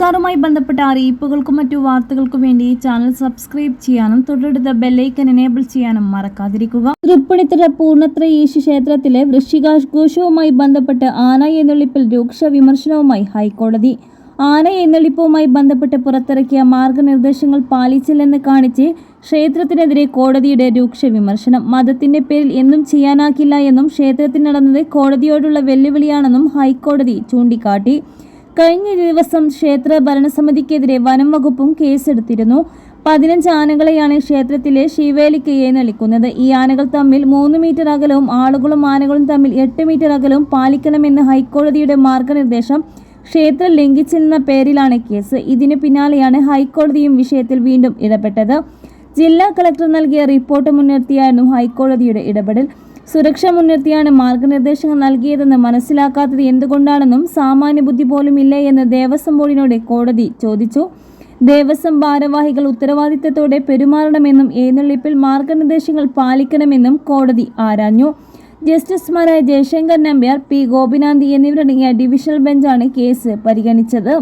സർക്കാരുമായി ബന്ധപ്പെട്ട അറിയിപ്പുകൾക്കും മറ്റു വാർത്തകൾക്കും വേണ്ടി ഈ ചാനൽ സബ്സ്ക്രൈബ് ചെയ്യാനും തൊട്ടടുത്ത ബെല്ലൈക്കൻ എനേബിൾ ചെയ്യാനും മറക്കാതിരിക്കുക. തൃപ്പൂണിത്തുറ പൂർണ്ണത്രയീശ ക്ഷേത്രത്തിലെ വൃശ്ചികാഘോഷവുമായി ബന്ധപ്പെട്ട് ആന എഴുന്നള്ളിപ്പിൽ രൂക്ഷ വിമർശനവുമായി ഹൈക്കോടതി. ആന എഴുന്നള്ളിപ്പുമായി ബന്ധപ്പെട്ട് പുറത്തിറക്കിയ മാർഗനിർദ്ദേശങ്ങൾ പാലിച്ചില്ലെന്ന് കാണിച്ച് ക്ഷേത്രത്തിനെതിരെ കോടതിയുടെ രൂക്ഷ വിമർശനം. മതത്തിന്റെ പേരിൽ എന്തും ചെയ്യാനാകില്ല എന്നും ക്ഷേത്രത്തിൽ നടന്നത് കോടതിയോടുള്ള വെല്ലുവിളിയാണെന്നും ഹൈക്കോടതി ചൂണ്ടിക്കാട്ടി. കഴിഞ്ഞ ദിവസം ക്ഷേത്ര ഭരണസമിതിക്കെതിരെ വനം വകുപ്പും കേസെടുത്തിരുന്നു. 15 ആനകളെയാണ് ക്ഷേത്രത്തിലെ ശിവേലിക്ക് എഴുന്നള്ളിക്കുന്നത്. ഈ ആനകൾ തമ്മിൽ 3 മീറ്റർ അകലവും ആളുകളും ആനകളും തമ്മിൽ 8 മീറ്റർ അകലവും പാലിക്കണമെന്ന് ഹൈക്കോടതിയുടെ മാർഗനിർദ്ദേശം ക്ഷേത്രം ലംഘിച്ചെന്ന പേരിലാണ് കേസ്. ഇതിന് പിന്നാലെയാണ് ഹൈക്കോടതിയും വിഷയത്തിൽ വീണ്ടും ഇടപെട്ടത്. ജില്ലാ കളക്ടർ നൽകിയ റിപ്പോർട്ട് മുൻനിർത്തിയായിരുന്നു ഹൈക്കോടതിയുടെ ഇടപെടൽ. സുരക്ഷ മുൻനിർത്തിയാണ് മാർഗനിർദ്ദേശങ്ങൾ നൽകിയതെന്ന് മനസ്സിലാക്കാത്തത് എന്തുകൊണ്ടാണെന്നും സാമാന്യബുദ്ധി പോലും ഇല്ലേ എന്ന് ദേവസ്വം ബോർഡിനോട് കോടതി ചോദിച്ചു. ദേവസ്വം ഭാരവാഹികൾ ഉത്തരവാദിത്തത്തോടെ പെരുമാറണമെന്നും എഴുന്നള്ളിപ്പിൽ മാർഗനിർദ്ദേശങ്ങൾ പാലിക്കണമെന്നും കോടതി ആരാഞ്ഞു. ജസ്റ്റിസുമാരായ ജയശങ്കർ നമ്പ്യാർ, പി ഗോപിനാഥ് എന്നിവരടങ്ങിയ ഡിവിഷണൽ ബെഞ്ചാണ് കേസ് പരിഗണിച്ചത്.